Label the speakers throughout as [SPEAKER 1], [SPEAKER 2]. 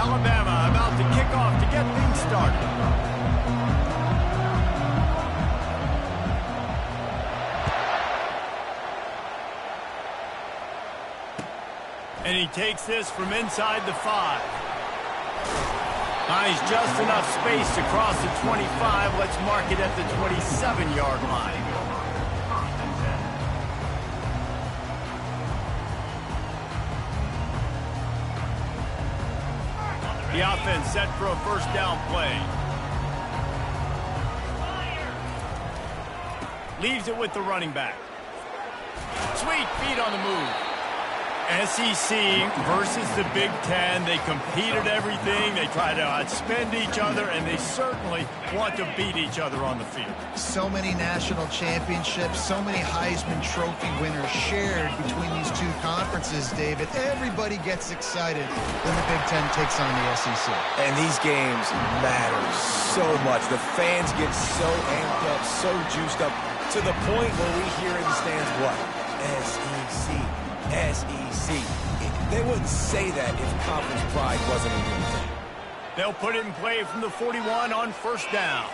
[SPEAKER 1] Alabama about to kick off to get things started. And he takes this from inside the 5. Buys just enough space to cross the 25. Let's mark it at the 27-yard line. The offense set for a first down play. Leaves it with the running back. Sweet feet on the move. SEC versus the Big Ten. They compete at everything. They try to outspend each other, and they certainly want to beat each other on the field.
[SPEAKER 2] So many national championships, so many Heisman Trophy winners shared between these two conferences, David. Everybody gets excited when the Big Ten takes on the SEC.
[SPEAKER 3] And these games matter so much. The fans get so amped up, so juiced up, to the point where we hear in the stands what? SEC. SEC. They wouldn't say that if conference pride wasn't a real thing.
[SPEAKER 1] They'll put it in play from the 41 on first down.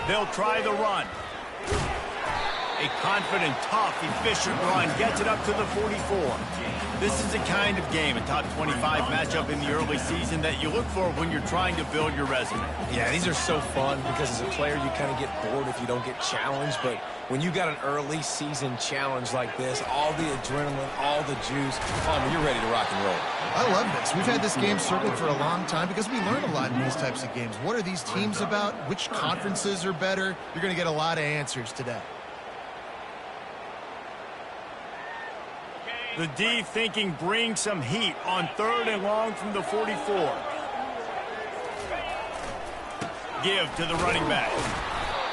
[SPEAKER 1] They'll try the run. A confident, tough, efficient run gets it up to the 44. This is the kind of game, a top 25 matchup in the early season, that you look for when you're trying to build your resume.
[SPEAKER 3] Yeah, these are so fun because as a player you kind of get bored if you don't get challenged, but when you got an early season challenge like this, all the adrenaline, all the juice, you're ready to rock and roll.
[SPEAKER 2] I love this. We've had this game circled for a long time because we learn a lot in these types of games. What are these teams about? Which conferences are better? You're going to get a lot of answers today.
[SPEAKER 1] The D thinking bring some heat on 3rd and long from the 44. Give to the running back.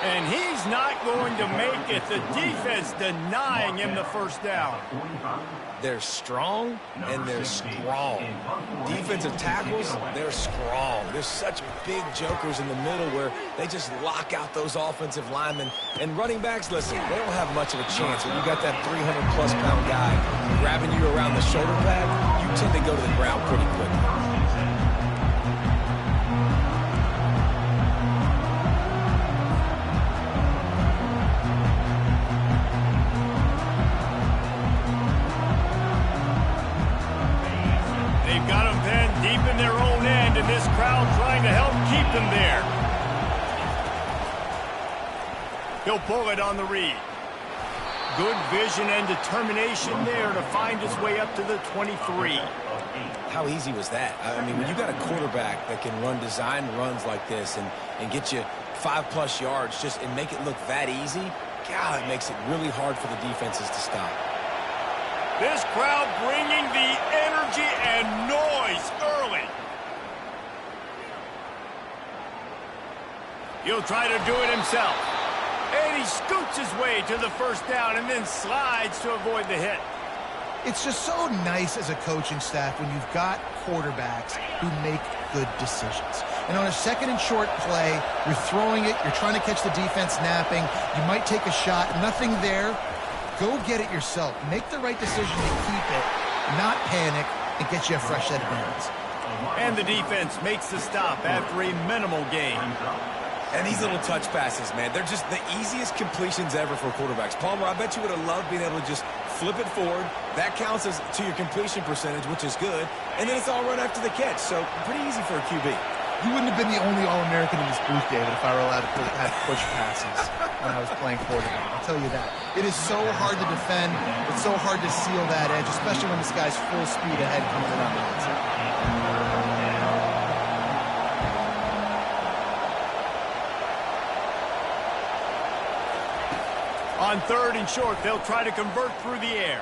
[SPEAKER 1] And he's not going to make it. The defense denying him the first down.
[SPEAKER 3] They're strong and they're strong. Defensive tackles, they're strong. There's such big jokers in the middle where they just lock out those offensive linemen. And running backs, listen, they don't have much of a chance. When you got that 300-plus pound guy grabbing you around the shoulder pad, you tend to go to the ground pretty quickly.
[SPEAKER 1] Deep in their own end, and this crowd trying to help keep them there. He'll pull it on the read. Good vision and determination there to find his way up to the 23.
[SPEAKER 3] How easy was that? I mean, when you got a quarterback that can run design runs like this and get you 5+ yards just and make it look that easy, God, it makes it really hard for the defenses to stop.
[SPEAKER 1] This crowd bringing the energy and noise early. He'll try to do it himself. And he scoots his way to the first down and then slides to avoid the hit.
[SPEAKER 2] It's just so nice as a coaching staff when you've got quarterbacks who make good decisions. And on a 2nd and short play, you're throwing it, you're trying to catch the defense napping, you might take a shot, nothing there. Go get it yourself. Make the right decision to keep it, not panic, and get you a fresh set of hands.
[SPEAKER 1] And the defense makes the stop after a minimal gain.
[SPEAKER 3] And these little touch passes, man, they're just the easiest completions ever for quarterbacks. Palmer, I bet you would have loved being able to just flip it forward. That counts as to your completion percentage, which is good. And then it's all run after the catch, so pretty easy for a QB.
[SPEAKER 2] You wouldn't have been the only All-American in this booth, David, if I were allowed to have push passes when I was playing quarterback. I'll tell you that. It is so hard to defend. It's so hard to seal that edge, especially when this guy's full speed ahead coming around the outside.
[SPEAKER 1] On 3rd and short, they'll try to convert through the air.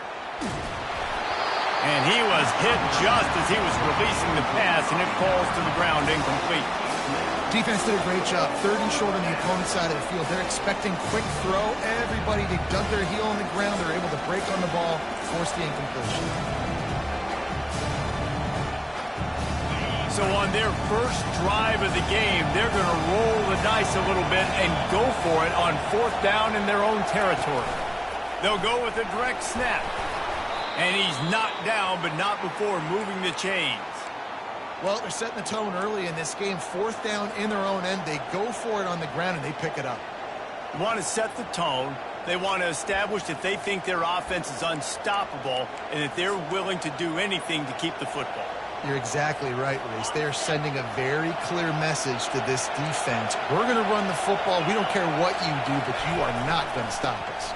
[SPEAKER 1] And he was hit just as he was releasing the pass, and it falls to the ground incomplete.
[SPEAKER 2] Defense did a great job. 3rd and short on the opponent's side of the field. They're expecting quick throw. Everybody, they dug their heel on the ground. They're able to break on the ball, force the incompletion.
[SPEAKER 1] So on their first drive of the game, they're going to roll the dice a little bit and go for it on 4th down in their own territory. They'll go with a direct snap. And he's knocked down, but not before moving the chains.
[SPEAKER 2] Well, they're setting the tone early in this game. 4th down in their own end. They go for it on the ground, and they pick it up.
[SPEAKER 1] They want to set the tone. They want to establish that they think their offense is unstoppable and that they're willing to do anything to keep the football.
[SPEAKER 2] You're exactly right, Reese. They are sending a very clear message to this defense. We're going to run the football. We don't care what you do, but you are not going to stop us.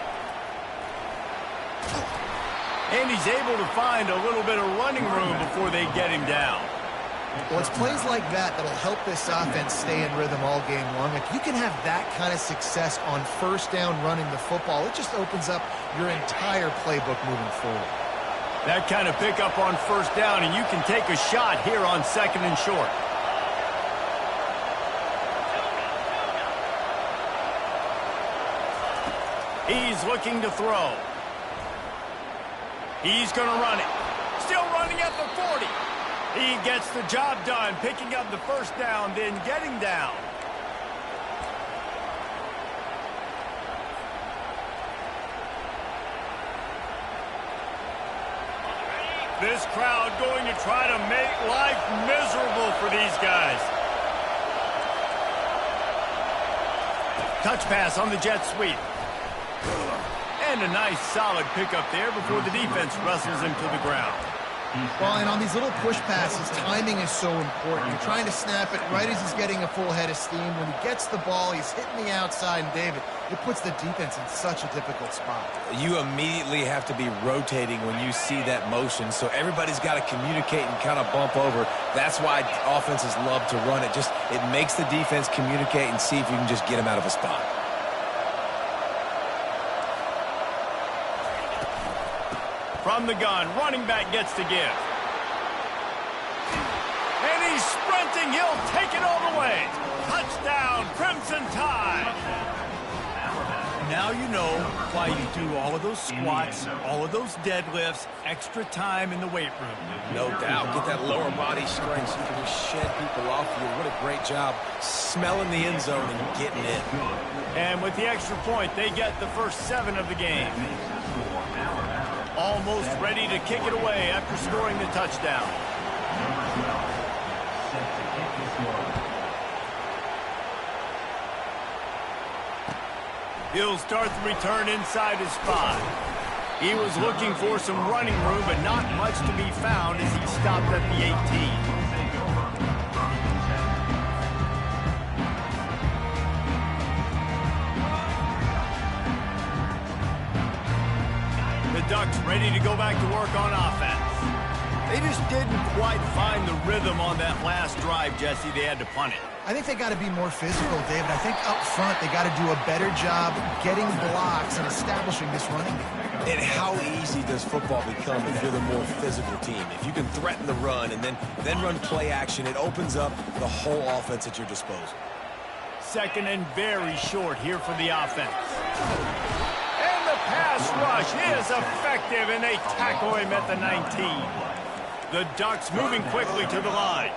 [SPEAKER 1] And he's able to find a little bit of running room before they get him down.
[SPEAKER 2] Well, it's plays like that that'll help this offense stay in rhythm all game long. If you can have that kind of success on 1st down running the football, it just opens up your entire playbook moving forward.
[SPEAKER 1] That kind of pickup on 1st down, and you can take a shot here on 2nd and short. He's looking to throw. He's going to run it. Still running at the 40. He gets the job done, picking up the 1st down, then getting down. This crowd going to try to make life miserable for these guys. Touch pass on the jet sweep. And a nice solid pickup there before the defense wrestles him to the ground.
[SPEAKER 2] Well, and on these little push passes, timing is so important. You're trying to snap it right as he's getting a full head of steam. When he gets the ball, he's hitting the outside, and David, it puts the defense in such a difficult spot.
[SPEAKER 3] You immediately have to be rotating when you see that motion, so everybody's got to communicate and kind of bump over. That's why offenses love to run it. It makes the defense communicate and see if you can just get him out of a spot.
[SPEAKER 1] From the gun, running back gets to give. And he's sprinting. He'll take it all the way. Touchdown, Crimson Tide. Now you know why you do all of those squats, all of those deadlifts, extra time in the weight room.
[SPEAKER 3] No doubt. Get that lower body strength so you can just shed people off you. What a great job smelling the end zone and getting in.
[SPEAKER 1] And with the extra point, they get the first 7 of the game. Almost ready to kick it away after scoring the touchdown. He'll start the return inside his spot. He was looking for some running room, but not much to be found as he stopped at the 18. The Ducks ready to go back to work on offense. They just didn't quite find the rhythm on that last drive, Jesse. They had to punt it.
[SPEAKER 2] I think they got to be more physical, David. I think up front they got to do a better job getting blocks and establishing this running game.
[SPEAKER 3] And how easy does football become if you're the more physical team? If you can threaten the run and then run play action, it opens up the whole offense at your disposal.
[SPEAKER 1] 2nd and very short here for the offense. And the pass rush is effective, and they tackle him at the 19. The Ducks moving quickly to the line.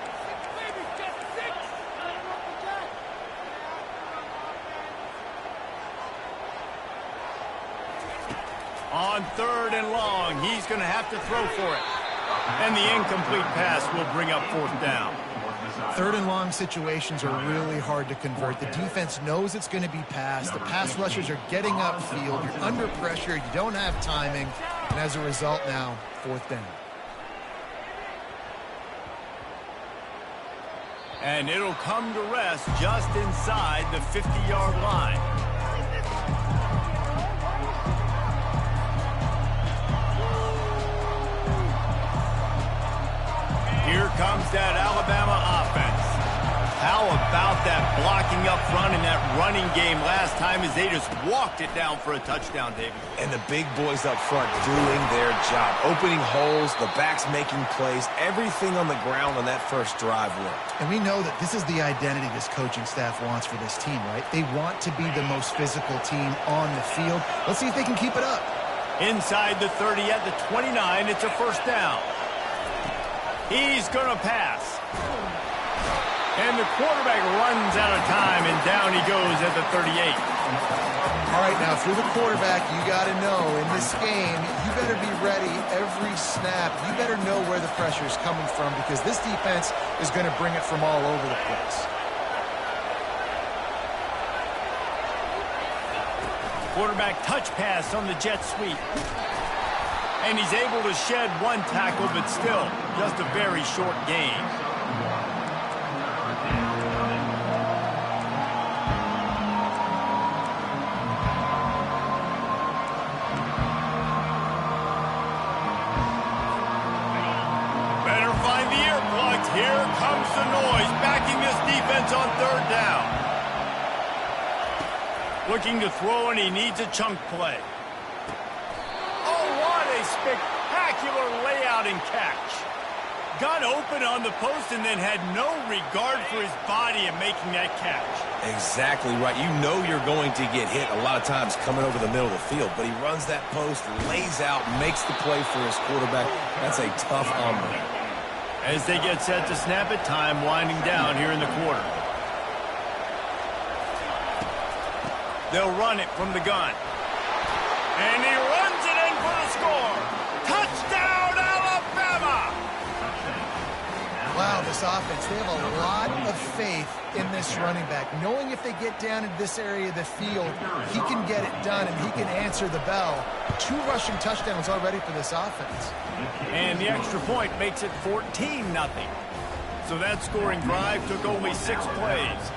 [SPEAKER 1] On 3rd and long, he's going to have to throw for it. And the incomplete pass will bring up 4th down.
[SPEAKER 2] 3rd and long situations are really hard to convert. The defense knows it's going to be passed. The pass rushers are getting upfield. You're under pressure. You don't have timing. And as a result now, 4th down.
[SPEAKER 1] And it'll come to rest just inside the 50-yard line. Here comes that Alabama offense. How about that blocking up front in that running game last time as they just walked it down for a touchdown, David?
[SPEAKER 3] And the big boys up front doing their job. Opening holes, the backs making plays. Everything on the ground on that first drive worked.
[SPEAKER 2] And we know that this is the identity this coaching staff wants for this team, right? They want to be the most physical team on the field. Let's see if they can keep it up.
[SPEAKER 1] Inside the 30 at the 29, it's a 1st down. He's going to pass. And the quarterback runs out of time, and down he goes at the 38.
[SPEAKER 2] All right, now, if you're the quarterback, you got to know in this game, you better be ready every snap. You better know where the pressure is coming from because this defense is going to bring it from all over the place.
[SPEAKER 1] Quarterback touch pass on the jet sweep. And he's able to shed one tackle, but still just a very short gain. Better find the earplugs. Here comes the noise, backing this defense on third down. Looking to throw, and he needs a chunk play. Oh, what a spectacular layout and catch. Got open on the post and then had no regard for his body in making that catch.
[SPEAKER 3] Exactly right. You know you're going to get hit a lot of times coming over the middle of the field, but he runs that post, lays out, makes the play for his quarterback. That's a tough hombre.
[SPEAKER 1] As they get set to snap it, time winding down here in the quarter. They'll run it from the gun. And he runs it in for the score. Touchdown, Alabama!
[SPEAKER 2] Wow, this offense, they have a lot of faith in this running back. Knowing if they get down into this area of the field, he can get it done and he can answer the bell. 2 rushing touchdowns already for this offense.
[SPEAKER 1] And the extra point makes it 14-0. So that scoring drive took only 6 plays.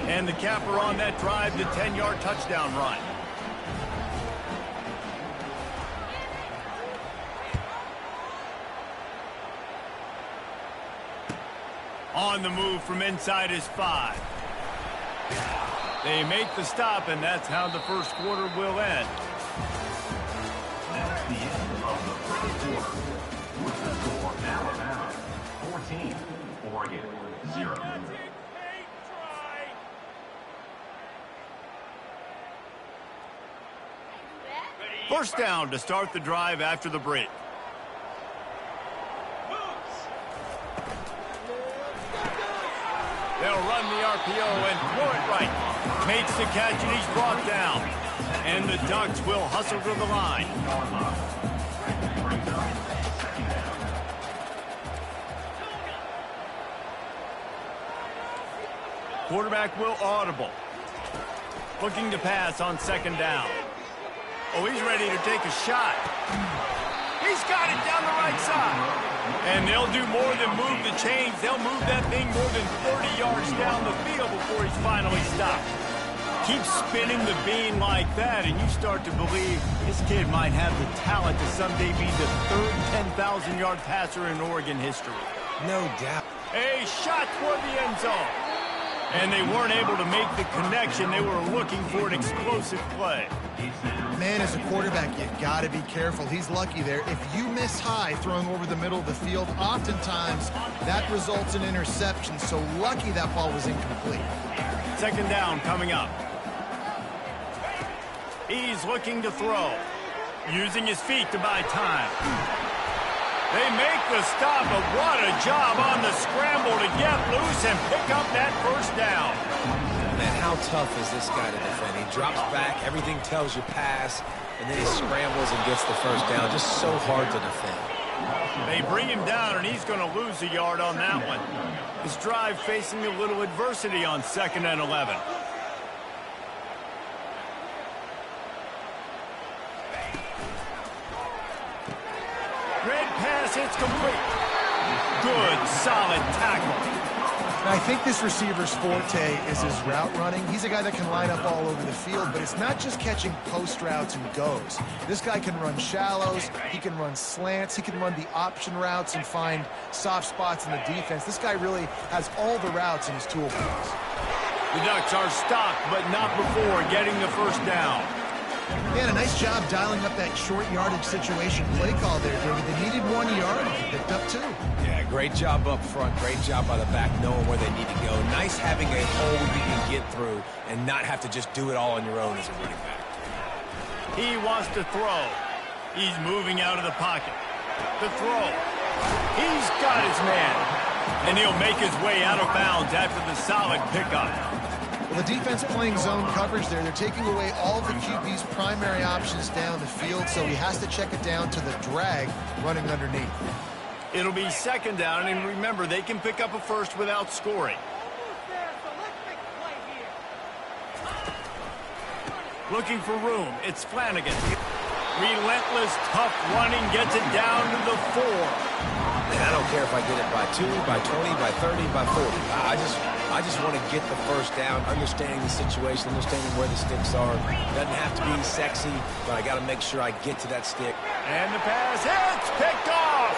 [SPEAKER 1] And the capper on that drive, the 10-yard touchdown run. On the move from inside his 5. They make the stop, and that's how the first quarter will end.
[SPEAKER 4] That's the end of the first quarter. With the score, Alabama 14, Oregon 0.
[SPEAKER 1] First down to start the drive after the break. They'll run the RPO and throw it right. Makes the catch and he's brought down. And the Ducks will hustle to the line. Quarterback will audible. Looking to pass on second down. Oh, he's ready to take a shot. He's got it down the right side. And they'll do more than move the chains. They'll move that thing more than 30 yards down the field before he's finally stopped. Keep spinning the bean like that, and you start to believe this kid might have the talent to someday be the third 10,000-yard passer in Oregon history.
[SPEAKER 3] No doubt.
[SPEAKER 1] A shot toward the end zone. And they weren't able to make the connection. They were looking for an explosive play.
[SPEAKER 2] Man, as a quarterback, you got to be careful. He's lucky there. If you miss high throwing over the middle of the field, oftentimes that results in interception. So lucky that ball was incomplete.
[SPEAKER 1] Second down coming up. He's looking to throw, using his feet to buy time. They make the stop, but what a job on the scramble to get loose and pick up that first down.
[SPEAKER 3] Man, how tough is this guy to defend? He drops back, everything tells you pass, and then he scrambles and gets the first down. Just so hard to defend.
[SPEAKER 1] They bring him down, and he's going to lose a yard on that one. His drive facing a little adversity on 2nd and 11. Red pass hits complete. Good, solid tackle.
[SPEAKER 2] And I think this receiver's forte is his route running. He's a guy that can line up all over the field, but it's not just catching post routes and goes. This guy can run shallows, he can run slants, he can run the option routes and find soft spots in the defense. This guy really has all the routes in his toolbox.
[SPEAKER 1] The Ducks are stopped, but not before getting the first down.
[SPEAKER 2] Yeah, a nice job dialing up that short yardage situation play call there, David. They needed 1 yard, they picked up 2.
[SPEAKER 3] Yeah, great job up front. Great job by the back knowing where they need to go. Nice having a hole you can get through and not have to just do it all on your own as a running back.
[SPEAKER 1] He wants to throw. He's moving out of the pocket. The throw. He's got his man. And he'll make his way out of bounds after the solid pickup.
[SPEAKER 2] Well, the defense playing zone coverage there. They're taking away all the QB's primary options down the field, so he has to check it down to the drag running underneath.
[SPEAKER 1] It'll be second down, and remember, they can pick up a first without scoring. Looking for room. It's Flanagan. Relentless, tough running, gets it down to the 4.
[SPEAKER 3] And I don't care if I get it by 2, by 20, by 30, by 40. I just want to get the first down, understanding the situation, understanding where the sticks are. Doesn't have to be sexy, but I got to make sure I get to that stick.
[SPEAKER 1] And the pass hits, picked off.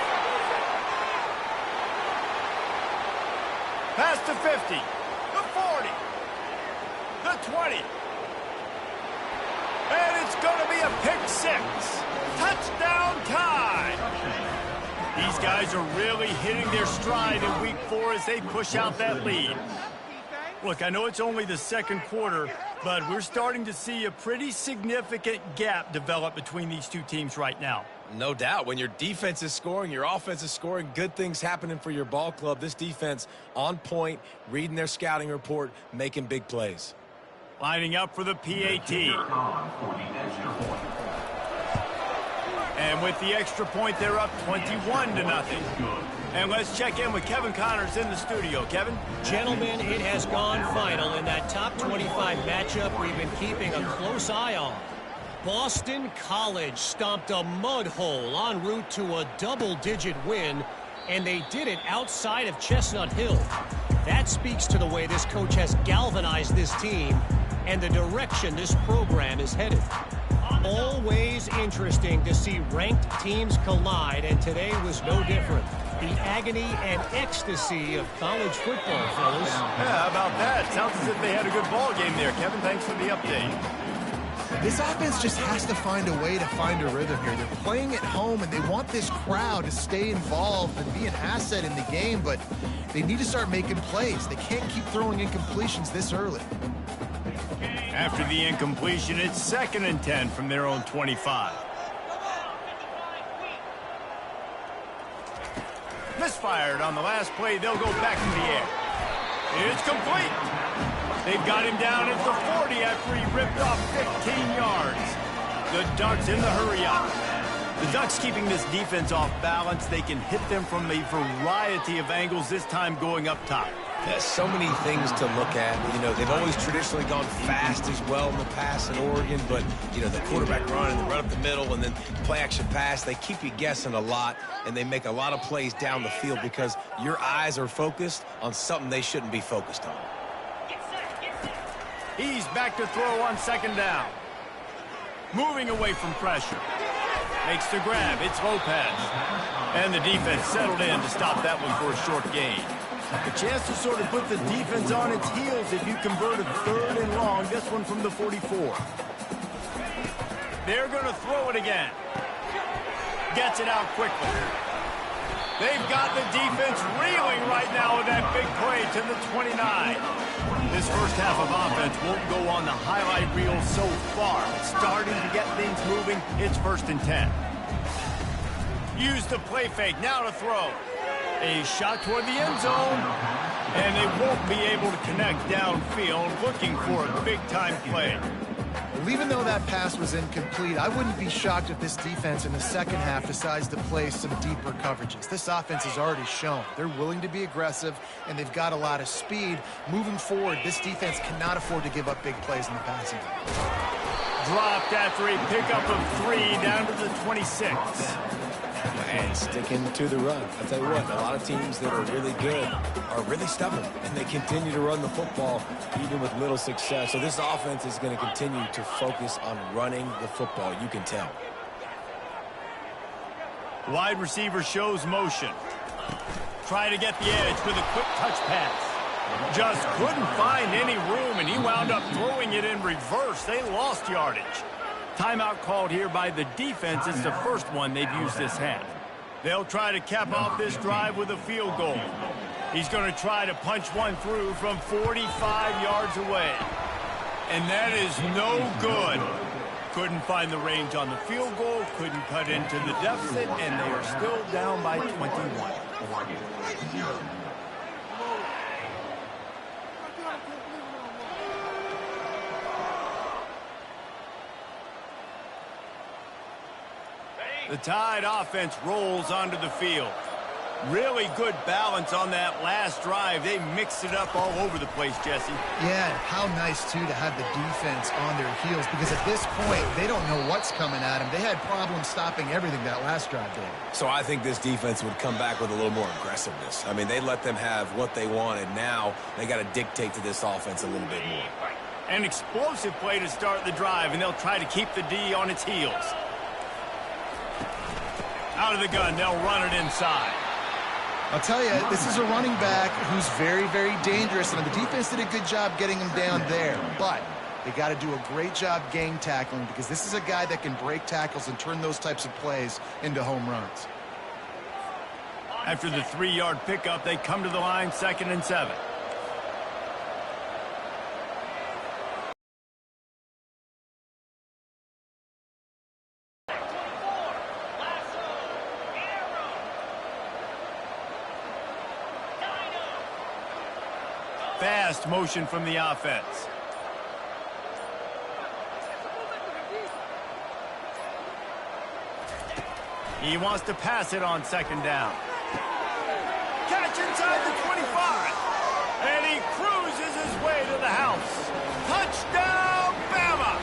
[SPEAKER 1] Past the 50, the 40, the 20. And it's going to be a pick 6. Touchdown tie. These guys are really hitting their stride in week 4 as they push out that lead. Look, I know it's only the second quarter, but we're starting to see a pretty significant gap develop between these two teams right now.
[SPEAKER 3] No doubt. When your defense is scoring, your offense is scoring, good things happening for your ball club. This defense on point, reading their scouting report, making big plays.
[SPEAKER 1] Lining up for the PAT. And with the extra point, they're up 21-0. And let's check in with Kevin Connors in the studio. Kevin?
[SPEAKER 5] Gentlemen, it has gone final in that top 25 matchup we've been keeping a close eye on. Boston College stomped a mud hole en route to a double-digit win, and they did it outside of Chestnut Hill. That speaks to the way this coach has galvanized this team and the direction this program is headed. Always interesting to see ranked teams collide, and today was no different. The agony and ecstasy of college football, fellas.
[SPEAKER 1] Yeah, how about that? Sounds as if they had a good ball game there. Kevin, thanks for the update.
[SPEAKER 2] This offense just has to find a way to find a rhythm here. They're playing at home, and they want this crowd to stay involved and be an asset in the game, but they need to start making plays. They can't keep throwing incompletions this early.
[SPEAKER 1] After the incompletion, it's 2nd and 10 from their own 25. Misfired on the last play. They'll go back in the air. It's complete. They've got him down at the 40 after he ripped off 15 yards. The Ducks in the hurry-up. The Ducks keeping this defense off balance. They can hit them from a variety of angles, this time going up top.
[SPEAKER 3] There's so many things to look at. You know, they've always traditionally gone fast as well in the pass in Oregon, but, you know, the quarterback run and the run up the middle and then play-action pass, they keep you guessing a lot, and they make a lot of plays down the field because your eyes are focused on something they shouldn't be focused on.
[SPEAKER 1] He's back to throw on 2nd down. Moving away from pressure. Makes the grab. It's Lopez. And the defense settled in to stop that one for a short gain. A chance to sort of put the defense on its heels if you convert a 3rd and long. This one from the 44. They're going to throw it again. Gets it out quickly. They've got the defense reeling right now with that big play to the 29. This first half of offense won't go on the highlight reel so far. Starting to get things moving. It's 1st and 10. Use the play fake. Now to throw. A shot toward the end zone, and they won't be able to connect downfield, looking for a big-time play.
[SPEAKER 2] Well, even though that pass was incomplete, I wouldn't be shocked if this defense in the second half decides to play some deeper coverages. This offense has already shown they're willing to be aggressive, and they've got a lot of speed. Moving forward, this defense cannot afford to give up big plays in the passing game.
[SPEAKER 1] Dropped after a pickup of 3 down to the 26.
[SPEAKER 3] And sticking to the run. I'll tell you what, a lot of teams that are really good are really stubborn, and they continue to run the football even with little success. So this offense is going to continue to focus on running the football. You can tell.
[SPEAKER 1] Wide receiver shows motion. Try to get the edge with a quick touch pass. Just couldn't find any room, and he wound up throwing it in reverse. They lost yardage. Timeout called here by the defense. It's the first one they've used this half. They'll try to cap off this drive with a field goal. He's going to try to punch one through from 45 yards away. And that is no good. Couldn't find the range on the field goal, couldn't cut into the deficit, and they are still down by 21. The Tide offense rolls onto the field. Really good balance on that last drive. They mixed it up all over the place, Jesse.
[SPEAKER 2] Yeah, and how nice, too, to have the defense on their heels, because at this point, they don't know what's coming at them. They had problems stopping everything that last drive did.
[SPEAKER 3] So I think this defense would come back with a little more aggressiveness. I mean, they let them have what they wanted. Now they got to dictate to this offense a little bit more.
[SPEAKER 1] An explosive play to start the drive, and they'll try to keep the D on its heels. Out of the gun, they'll run it inside.
[SPEAKER 2] I'll tell you, this is a running back who's very, very dangerous, and the defense did a good job getting him down there. But they got to do a great job game tackling, because this is a guy that can break tackles and turn those types of plays into home runs.
[SPEAKER 1] After the 3-yard pickup, they come to the line, 2nd and 7. Fast motion from the offense. He wants to pass it on 2nd down. Catch inside the 25. And he cruises his way to the house. Touchdown, Bama!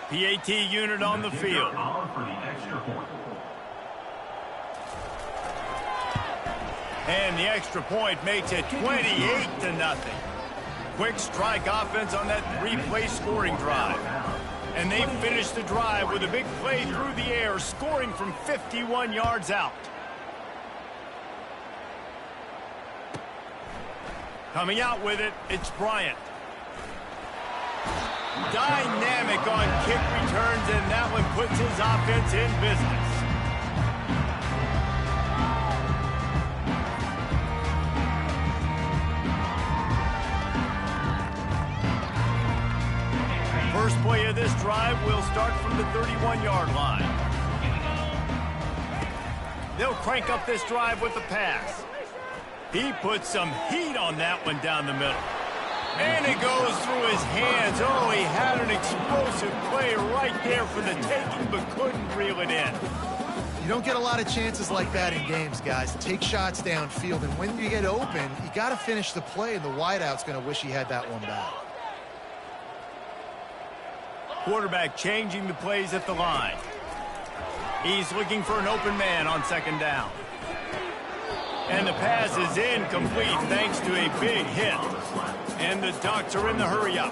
[SPEAKER 1] PAT unit on the field. And the extra point makes it 28-0. Quick strike offense on that 3-play scoring drive. And they finish the drive with a big play through the air, scoring from 51 yards out. Coming out with it, it's Bryant. Dynamic on kick returns, and that one puts his offense in business. First play of this drive will start from the 31-yard line. They'll crank up this drive with the pass. He puts some heat on that one down the middle. And it goes through his hands. Oh, he had an explosive play right there for the taking, but couldn't reel it in.
[SPEAKER 2] You don't get a lot of chances like that in games, guys. Take shots downfield, and when you get open, you got to finish the play, and the wideout's going to wish he had that one back.
[SPEAKER 1] Quarterback changing the plays at the line. He's looking for an open man on 2nd down. And the pass is incomplete thanks to a big hit. And the Ducks are in the hurry-up.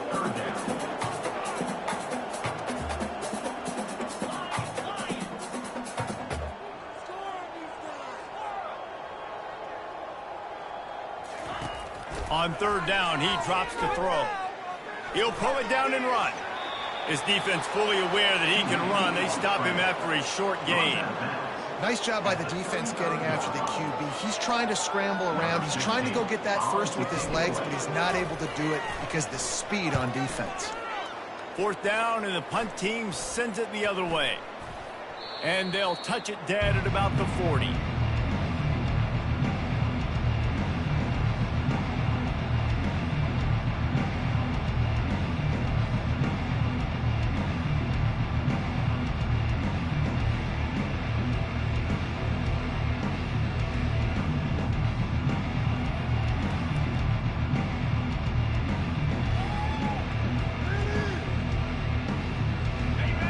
[SPEAKER 1] On 3rd down, he drops to throw. He'll pull it down and run. His defense fully aware that he can run. They stop him after a short gain.
[SPEAKER 2] Nice job by the defense getting after the QB. He's trying to scramble around. He's trying to go get that first with his legs, but he's not able to do it because of the speed on defense.
[SPEAKER 1] 4th down, and the punt team sends it the other way. And they'll touch it dead at about the 40.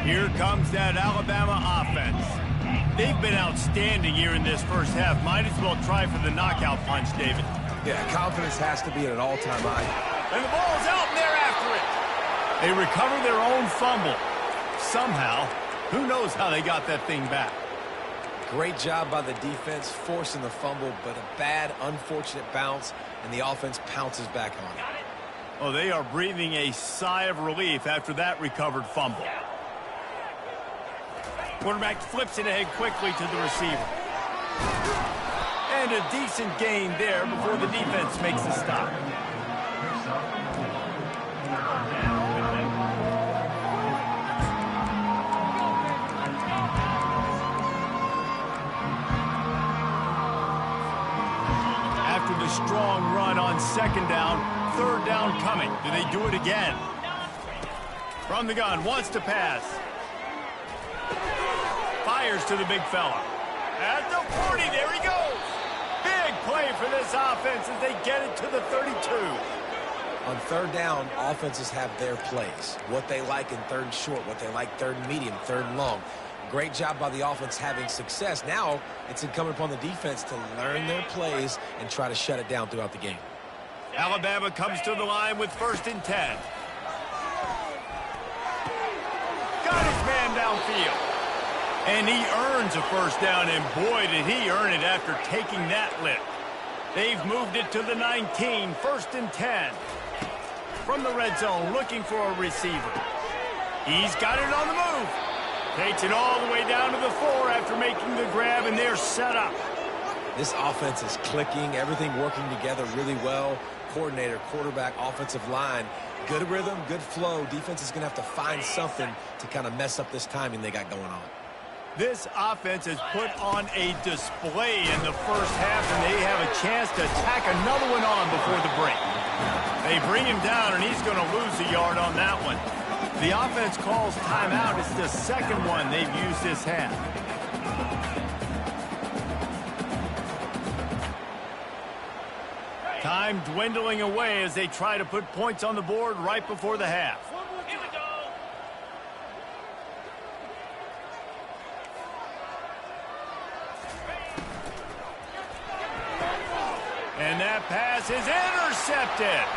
[SPEAKER 1] Here comes that Alabama offense. They've been outstanding here in this first half. Might as well try for the knockout punch, David.
[SPEAKER 3] Yeah, confidence has to be at an all-time high.
[SPEAKER 1] And the ball's out, and they're after it. They recover their own fumble. Somehow, who knows how they got that thing back.
[SPEAKER 3] Great job by the defense forcing the fumble, but a bad, unfortunate bounce, and the offense pounces back on it.
[SPEAKER 1] Oh, they are breathing a sigh of relief after that recovered fumble. Quarterback flips it ahead quickly to the receiver. And a decent gain there before the defense makes a stop. strong run on second down, third down coming. Do they do it again? From the gun, wants to pass. Fires to the big fella. At the 40, there he goes. Big play for this offense as they get it to the 32.
[SPEAKER 3] On third down, offenses have their plays. What they like in third and short, what they like third and medium, third and long. Great job by the offense having success. Now it's incumbent upon the defense to learn their plays and try to shut it down throughout the game.
[SPEAKER 1] Alabama comes to the line with 1st and 10. Got his man downfield. And he earns a first down, and boy, did he earn it after taking that lift. They've moved it to the 19, 1st and 10. From the red zone, looking for a receiver. He's got it on the move. Takes it all the way down to the 4 after making the grab, and they're set up.
[SPEAKER 3] This offense is clicking, everything working together really well. Coordinator, quarterback, offensive line. Good rhythm, good flow. Defense is going to have to find something to kind of mess up this timing they got going on.
[SPEAKER 1] This offense has put on a display in the first half, and they have a chance to tack another one on before the break. They bring him down, and he's going to lose a yard on that one. The offense calls timeout. It's the second one they've used this half. Time dwindling away as they try to put points on the board right before the half.
[SPEAKER 5] Here we go.
[SPEAKER 1] And that pass is intercepted.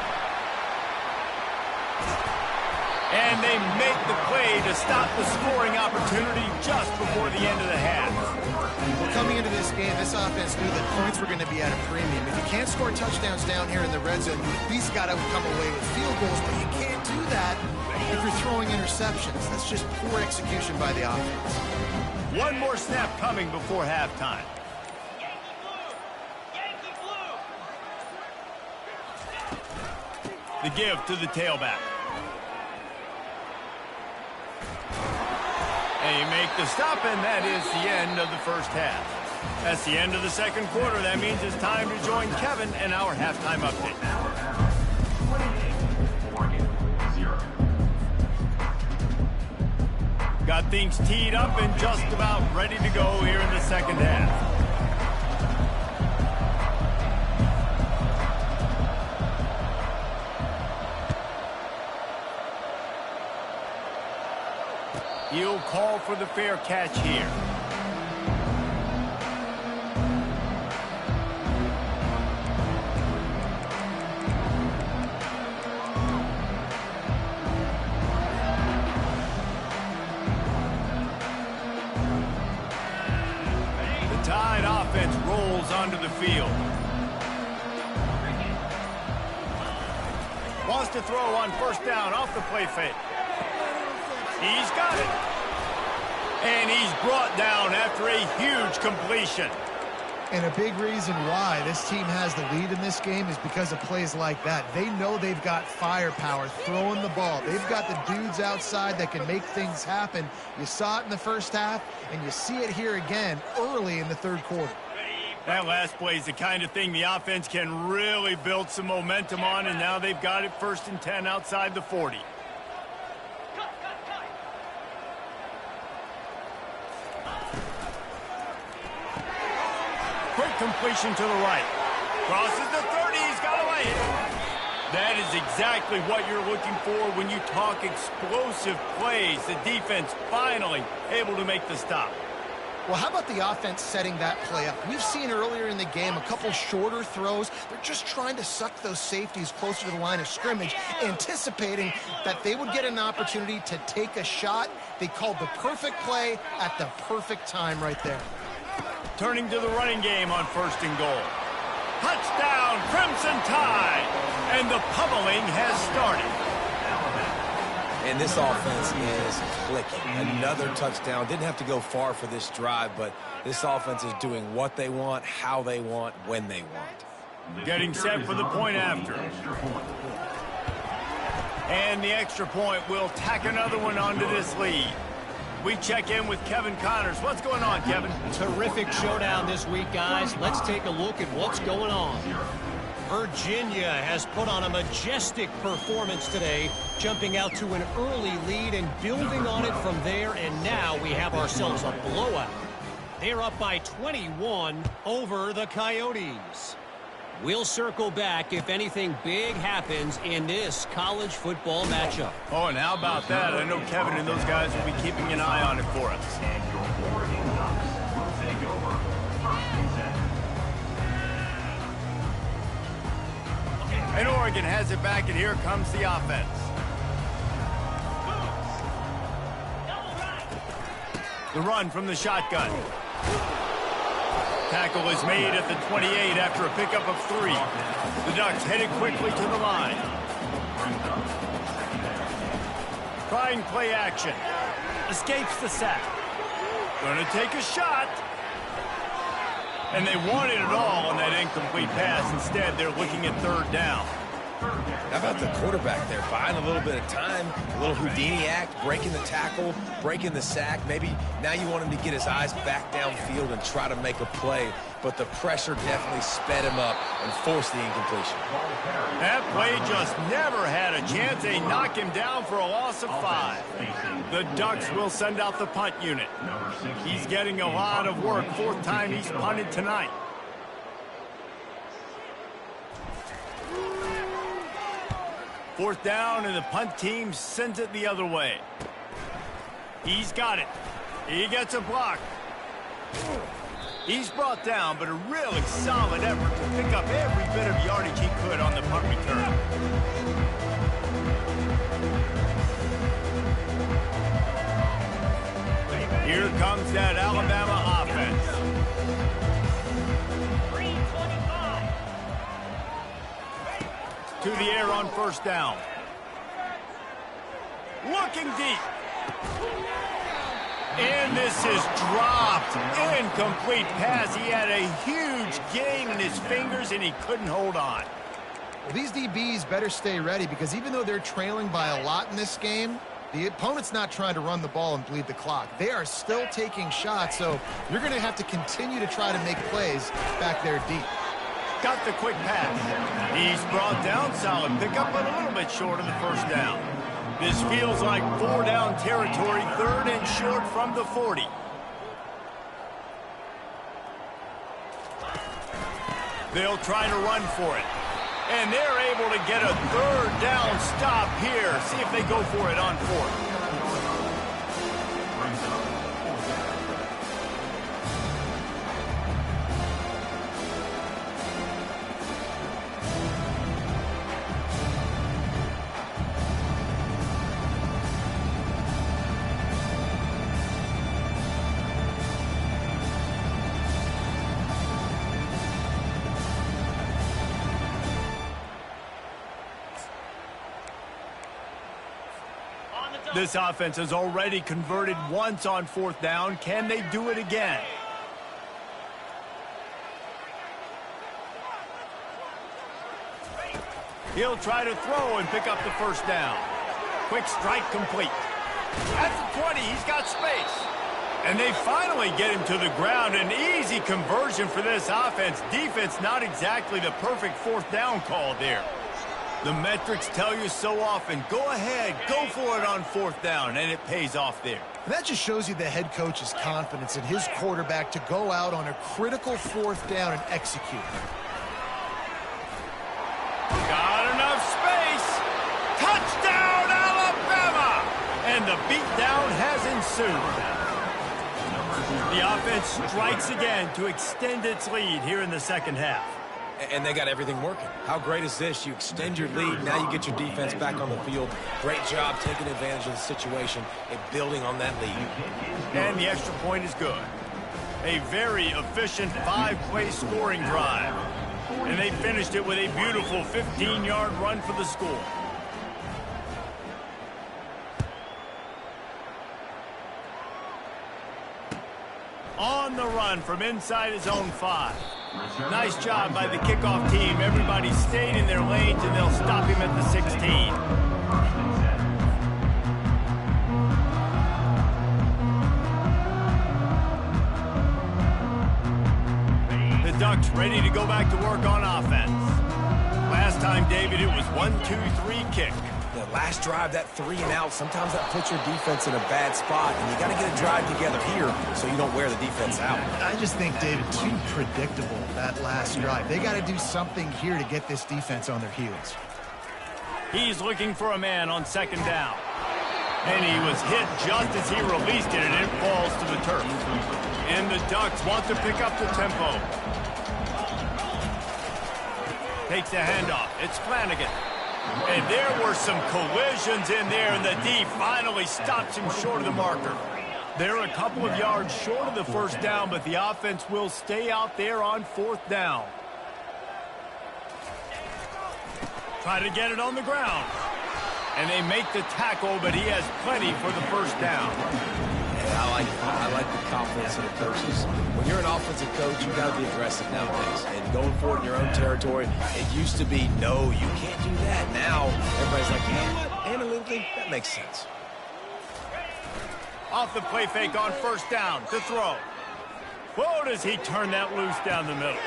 [SPEAKER 1] And they make the play to stop the scoring opportunity just before the end of the half.
[SPEAKER 2] Well, coming into this game, this offense knew that points were going to be at a premium. If you can't score touchdowns down here in the red zone, you at least got to come away with field goals, but you can't do that if you're throwing interceptions. That's just poor execution by the offense.
[SPEAKER 1] One more snap coming before halftime. The give to the tailback. They make the stop, and that is the end of the first half. That's the end of the second quarter. That means it's time to join Kevin and our halftime update.
[SPEAKER 4] Oregon, 0.
[SPEAKER 1] Got things teed up and just about ready to go here in the second half. He'll call for the fair catch here. The Tide offense rolls onto the field. Wants to throw on first down off the play fake. He's got it. And he's brought down after a huge completion.
[SPEAKER 2] And a big reason why this team has the lead in this game is because of plays like that. They know they've got firepower throwing the ball. They've got the dudes outside that can make things happen. You saw it in the first half, and you see it here again early in the third quarter.
[SPEAKER 1] That last play is the kind of thing the offense can really build some momentum on, and now they've got it 1st and 10 outside the 40. Quick completion to the right. Crosses the 30. He's got to lay it. That is exactly what you're looking for when you talk explosive plays. The defense finally able to make the stop.
[SPEAKER 2] Well, how about the offense setting that play up? We've seen earlier in the game a couple shorter throws. They're just trying to suck those safeties closer to the line of scrimmage, anticipating that they would get an opportunity to take a shot. They called the perfect play at the perfect time right there.
[SPEAKER 1] Turning to the running game on 1st and goal. Touchdown, Crimson Tide! And the pummeling has started.
[SPEAKER 3] And this offense is clicking. Another touchdown. Didn't have to go far for this drive, but this offense is doing what they want, how they want, when they want.
[SPEAKER 1] Getting set for the point after. And the extra point will tack another one onto this lead. We check in with Kevin Connors. What's going on, Kevin?
[SPEAKER 5] Terrific showdown this week, guys. Let's take a look at what's going on. Virginia has put on a majestic performance today, jumping out to an early lead and building on it from there, and now we have ourselves a blowout. They're up by 21 over the Coyotes. We'll circle back if anything big happens in this college football matchup.
[SPEAKER 1] Oh, and how about that? I know Kevin and those guys will be keeping an eye on it for us.
[SPEAKER 4] And your Oregon Ducks will take over first and center.
[SPEAKER 1] And Oregon has it back, and here comes the offense. The run from the shotgun. Tackle is made at the 28 after a pickup of 3. The Ducks headed quickly to the line. Trying play action. Escapes the sack. Gonna take a shot. And they wanted it all on that incomplete pass. Instead, they're looking at 3rd down.
[SPEAKER 3] How about the quarterback there, buying a little bit of time, a little Houdini act, breaking the tackle, breaking the sack. Maybe now you want him to get his eyes back downfield and try to make a play, but the pressure definitely sped him up and forced the incompletion.
[SPEAKER 1] That play just never had a chance. They knock him down for a loss of 5. The Ducks will send out the punt unit. He's getting a lot of work. 4th time he's punted tonight. Fourth down, and the punt team sends it the other way. He's got it. He gets a block. He's brought down, but a really solid effort to pick up every bit of yardage he could on the punt return. Here comes that Alabama offense. To the air on 1st down. Looking deep. And this is dropped. Incomplete pass. He had a huge gain in his fingers, and he couldn't hold on.
[SPEAKER 2] Well, these DBs better stay ready, because even though they're trailing by a lot in this game, the opponent's not trying to run the ball and bleed the clock. They are still taking shots, so you're going to have to continue to try to make plays back there deep.
[SPEAKER 1] Got the quick pass. He's brought down. Solid pickup, but a little bit short of the 1st down. This feels like 4-down territory, 3rd and short from the 40. They'll try to run for it. And they're able to get a 3rd down stop here. See if they go for it on 4th. This offense has already converted once on 4th down. Can they do it again? He'll try to throw and pick up the 1st down. Quick strike complete. At the 20, he's got space. And they finally get him to the ground. An easy conversion for this offense. Defense, not exactly the perfect 4th down call there. The metrics tell you so often, go ahead, go for it on 4th down, and it pays off there.
[SPEAKER 2] And that just shows you the head coach's confidence in his quarterback to go out on a critical 4th down and execute.
[SPEAKER 1] Got enough space. Touchdown, Alabama! And the beatdown has ensued. The offense strikes again to extend its lead here in the 2nd half.
[SPEAKER 3] And they got everything working. How great is this? You extend your lead, now you get your defense back on the field. Great job taking advantage of the situation and building on that lead.
[SPEAKER 1] And the extra point is good. A very efficient 5-play scoring drive. And they finished it with a beautiful 15-yard run for the score. On the run from inside his own 5. Nice job by the kickoff team. Everybody stayed in their lanes, and they'll stop him at the 16. The Ducks ready to go back to work on offense. time, David, it was 1-2-3 kick.
[SPEAKER 3] The last drive, that 3 and out, sometimes that puts your defense in a bad spot, and you got to get a drive together here so you don't wear the defense out.
[SPEAKER 2] I just think, David, too predictable, that last drive. They got to do something here to get this defense on their heels.
[SPEAKER 1] He's looking for a man on second down. And he was hit just as he released it, and it falls to the turf. And the Ducks want to pick up the tempo. Takes the handoff. It's Flanagan. And there were some collisions in there, and the D finally stops him short of the marker. They're a couple of yards short of the first down, but the offense will stay out there on fourth down. Try to get it on the ground. And they make the tackle, but he has plenty for the first down.
[SPEAKER 3] I like the confidence of the coaches. When you're an offensive coach, you got to be aggressive nowadays. And going for it in your own territory, it used to be, no, you can't do that. Now, everybody's like, you know what? Analytically, that makes sense.
[SPEAKER 1] Off the play fake on first down to throw. Whoa, does he turn that loose down the middle.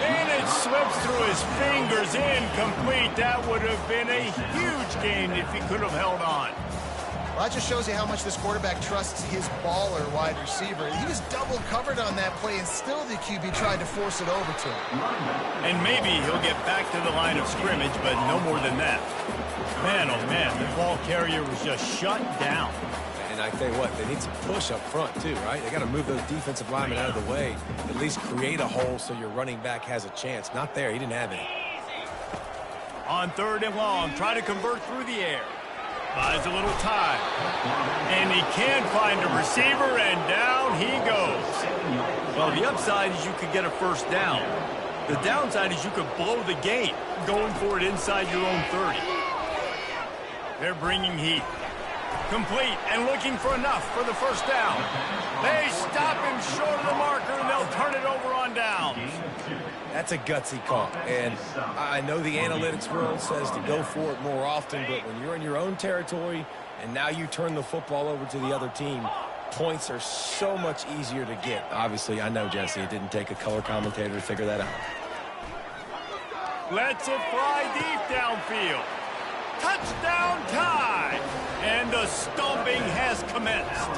[SPEAKER 1] And it slips through his fingers, incomplete. That would have been a huge gain if he could have held on.
[SPEAKER 2] Well, that just shows you how much this quarterback trusts his baller wide receiver. He was double covered on that play, and still the QB tried to force it over to him.
[SPEAKER 1] And maybe he'll get back to the line of scrimmage, but no more than that. Man, oh man, the ball carrier was just shut down.
[SPEAKER 3] And I tell you what, they need some push up front too, right? They got to move those defensive linemen out of the way, at least create a hole so your running back has a chance. Not there, he didn't have any.
[SPEAKER 1] On third and long, try to convert through the air. Buys a little time. And he can find a receiver, and down he goes. Well, the upside is you could get a first down. The downside is you could blow the game going for it inside your own 30. They're bringing heat. Complete and looking for enough for the first down. They stop him short of the marker, and they'll turn it over on downs.
[SPEAKER 3] That's a gutsy call, and I know the analytics world says to go for it more often, but when you're in your own territory and now you turn the football over to the other team, points are so much easier to get. Obviously, I know, Jesse, it didn't take a color commentator to figure that out.
[SPEAKER 1] Lets it fly deep downfield. Touchdown tie! And the stomping has commenced.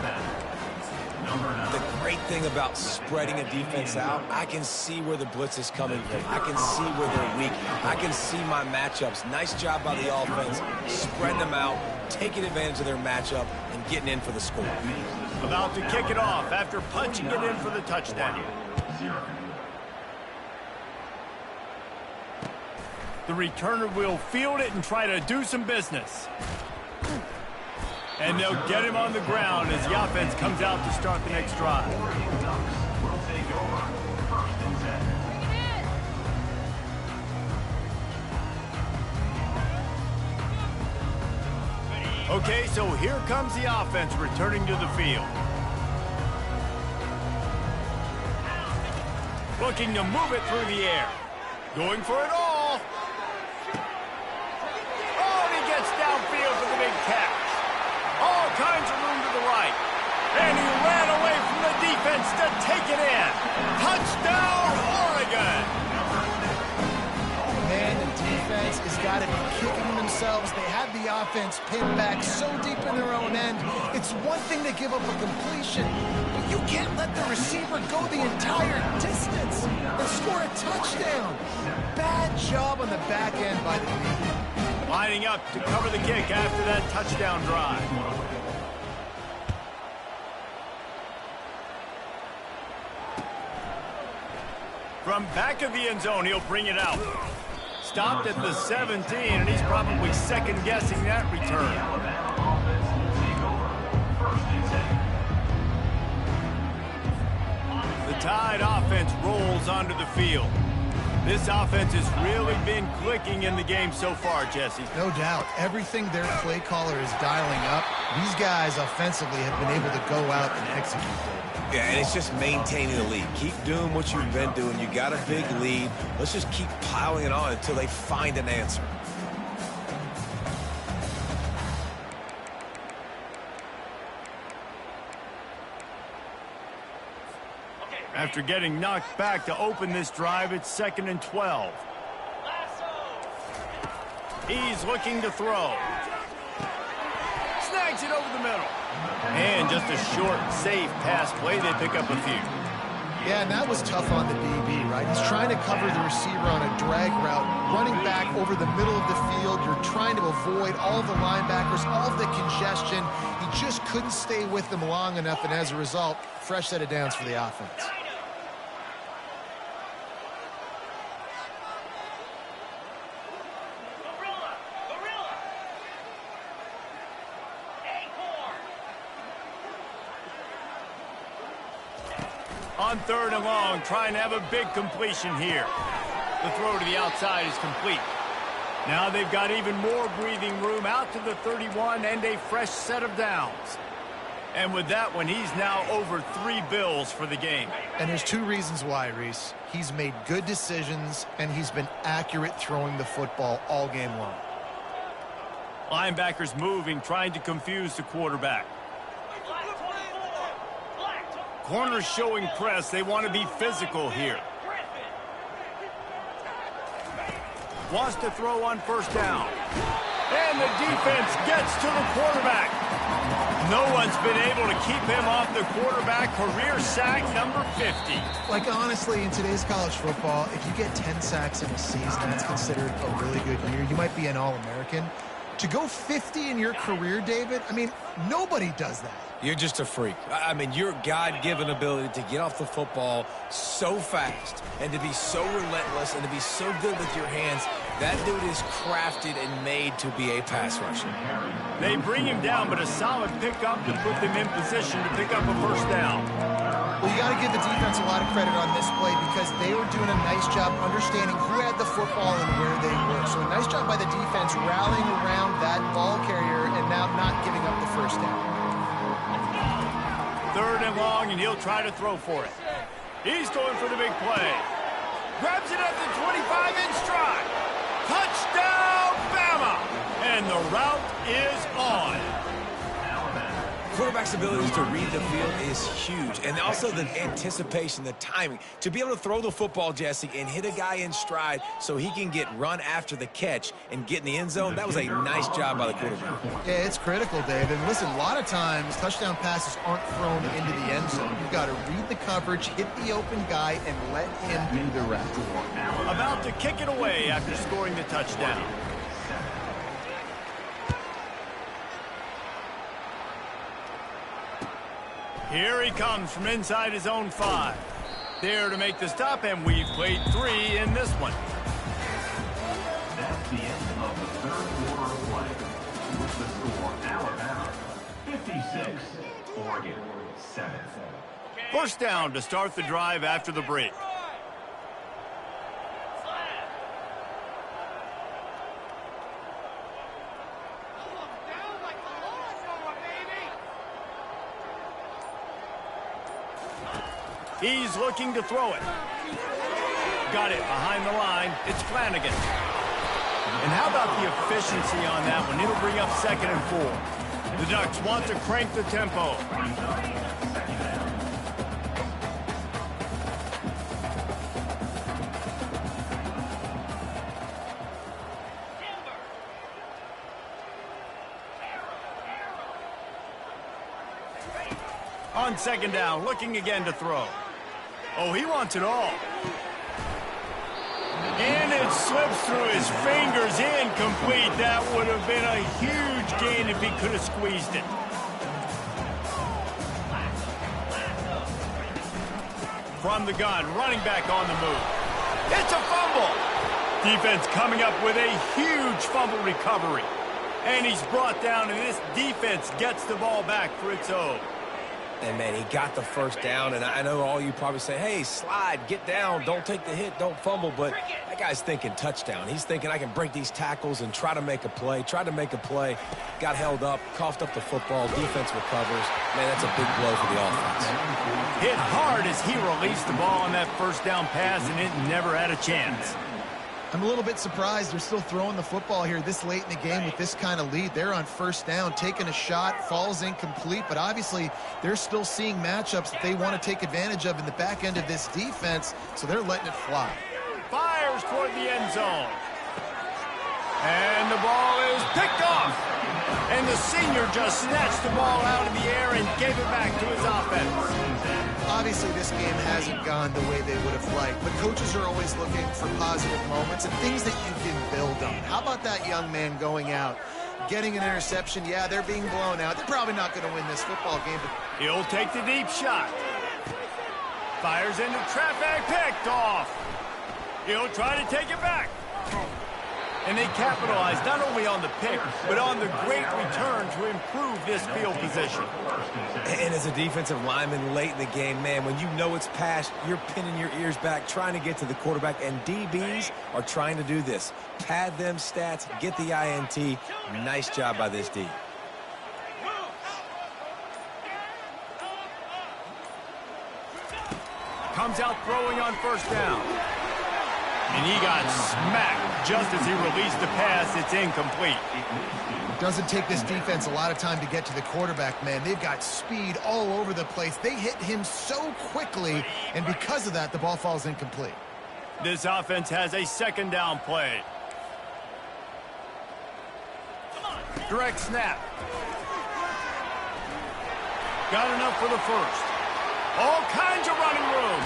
[SPEAKER 3] The great thing about spreading a defense out, I can see where the blitz is coming from. I can see where they're weak. I can see my matchups. Nice job by the offense, spreading them out, taking advantage of their matchup, and getting in for the score.
[SPEAKER 1] About to kick it off after punching it in for the touchdown. The returner will field it and try to do some business. And they'll get him on the ground as the offense comes out to start the next drive. Okay, so here comes the offense returning to the field. Looking to move it through the air. Going for it all. Oh, and he gets downfield for the big catch. All kinds of room to the right. And he ran away from the defense to take it in. Touchdown, Oregon!
[SPEAKER 2] Man, the defense has got to be kicking themselves. They had the offense pinned back so deep in their own end. It's one thing to give up a completion, but you can't let the receiver go the entire distance and score a touchdown. Bad job on the back end by the defense.
[SPEAKER 1] Lining up to cover the kick after that touchdown drive. From back of the end zone, he'll bring it out. Stopped at the 17, and he's probably second-guessing that return. The Tide offense rolls onto the field. This offense has really been clicking in the game so far, Jesse.
[SPEAKER 2] No doubt. Everything their play caller is dialing up, these guys offensively have been able to go out and execute.
[SPEAKER 3] Yeah, and it's just maintaining the lead. Keep doing what you've been doing. You got a big lead. Let's just keep piling it on until they find an answer.
[SPEAKER 1] After getting knocked back to open this drive, it's 2nd and 12. He's looking to throw. Snags it over the middle. And just a short, safe pass play. They pick up a few.
[SPEAKER 2] Yeah, and that was tough on the DB, right? He's trying to cover the receiver on a drag route, running back over the middle of the field. You're trying to avoid all the linebackers, all of the congestion. He just couldn't stay with them long enough, and as a result, fresh set of downs for the offense.
[SPEAKER 1] On 3rd and long, trying to have a big completion here. The throw to the outside is complete. Now they've got even more breathing room out to the 31 and a fresh set of downs. And with that one, he's now over 3 bills for the game.
[SPEAKER 2] And there's 2 reasons why, Reese. He's made good decisions, and he's been accurate throwing the football all game long.
[SPEAKER 1] Linebackers moving, trying to confuse the quarterback. Corners showing press. They want to be physical here. Wants to throw on 1st down. And the defense gets to the quarterback. No one's been able to keep him off the quarterback. Career sack number 50.
[SPEAKER 2] Like, honestly, in today's college football, if you get 10 sacks in a season, that's considered a really good year. You might be an All-American. To go 50 in your career, David, I mean, nobody does that.
[SPEAKER 3] You're just a freak. I mean, your God-given ability to get off the football so fast and to be so relentless and to be so good with your hands, that dude is crafted and made to be a pass rusher.
[SPEAKER 1] They bring him down, but a solid pickup to put them in position to pick up a 1st down.
[SPEAKER 2] Well, you got to give the defense a lot of credit on this play because they were doing a nice job understanding who had the football and where they were. So a nice job by the defense rallying around that ball carrier and now not giving up the 1st down.
[SPEAKER 1] 3rd and long, and he'll try to throw for it. He's going for the big play. Grabs it at the 25 in stride. Touchdown, Bama! And the route is on.
[SPEAKER 3] Quarterback's abilities to read the field is huge. And also the anticipation, the timing. To be able to throw the football, Jesse, and hit a guy in stride so he can get run after the catch and get in the end zone, that was a nice job by the quarterback.
[SPEAKER 2] Yeah, it's critical, Dave. And listen, a lot of times touchdown passes aren't thrown into the end zone. You've got to read the coverage, hit the open guy, and let him do the rest.
[SPEAKER 1] About to kick it away after scoring the touchdown. Here he comes from inside his own 5. There to make the stop, and we've played 3 in this one.
[SPEAKER 4] That's the end of the 3rd quarter of play. With the score, Alabama 56, Oregon 7.
[SPEAKER 1] 1st down to start the drive after the break. He's looking to throw it. Got it behind the line. It's Flanagan. And how about the efficiency on that one? It'll bring up 2nd and 4. The Ducks want to crank the tempo. On 2nd down, looking again to throw. Oh, he wants it all. And it slips through his fingers, incomplete. That would have been a huge gain if he could have squeezed it. From the gun, running back on the move. It's a fumble. Defense coming up with a huge fumble recovery. And he's brought down, and this defense gets the ball back for its own.
[SPEAKER 3] And, man, he got the 1st down, and I know all you probably say, hey, slide, get down, don't take the hit, don't fumble, but that guy's thinking touchdown. He's thinking I can break these tackles and try to make a play, got held up, coughed up the football, defense recovers. Man, that's a big blow for the offense.
[SPEAKER 1] Hit hard as he released the ball on that 1st down pass, and it never had a chance.
[SPEAKER 2] I'm a little bit surprised they're still throwing the football here this late in the game with this kind of lead. They're on 1st down, taking a shot, falls incomplete, but obviously they're still seeing matchups that they want to take advantage of in the back end of this defense, so they're letting it fly.
[SPEAKER 1] Fires toward the end zone. And the ball is picked off. And the senior just snatched the ball out of the air and gave it back to his offense.
[SPEAKER 2] Obviously, this game hasn't gone the way they would have liked, but coaches are always looking for positive moments and things that you can build on. How about that young man going out, getting an interception? Yeah, they're being blown out. They're probably not going to win this football game, but
[SPEAKER 1] He'll take the deep shot. Fires into traffic, picked off. He'll try to take it back. And they capitalize not only on the pick, but on the great return to improve this field position.
[SPEAKER 3] And as a defensive lineman late in the game, man, when you know it's past, you're pinning your ears back, trying to get to the quarterback, and DBs are trying to do this. Pad them stats, get the INT. Nice job by this D.
[SPEAKER 1] Comes out throwing on first down. And he got smacked just as he released the pass. It's incomplete.
[SPEAKER 2] doesn't take this defense a lot of time to get to the quarterback, man. They've got speed all over the place. They hit him so quickly, and because of that, the ball falls incomplete.
[SPEAKER 1] This offense has a second down play. Direct snap. Got enough for the first. All kinds of running room.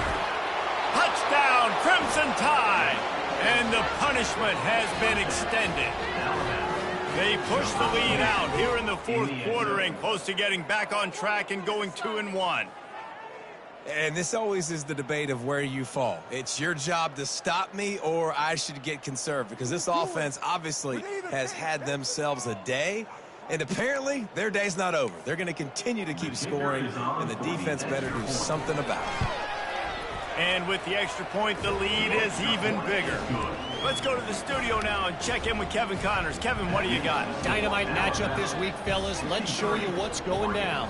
[SPEAKER 1] Touchdown, Crimson Tide. And the punishment has been extended. They push the lead out here in the fourth quarter and close to getting back on track and going 2-1.
[SPEAKER 3] And this always is the debate of where you fall. It's your job to stop me, or I should get conserved, because this offense obviously has had themselves a day, and apparently their day's not over. They're going to continue to keep scoring, and the defense better do something about it.
[SPEAKER 1] And with the extra point, the lead is even bigger. Let's go to the studio now and check in with Kevin Connors. Kevin, what do you got?
[SPEAKER 5] Dynamite matchup this week, fellas. Let's show you what's going down.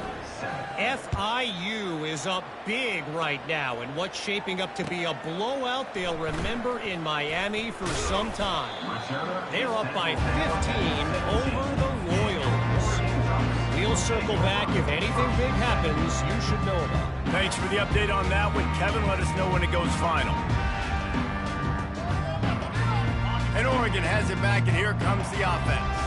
[SPEAKER 5] FIU is up big right now in what's shaping up to be a blowout they'll remember in Miami for some time. They're up by 15 over the Royals. We'll circle back if anything big happens you should know about.
[SPEAKER 1] Thanks for the update on that one, Kevin. Let us know when it goes final. And Oregon has it back, and here comes the offense.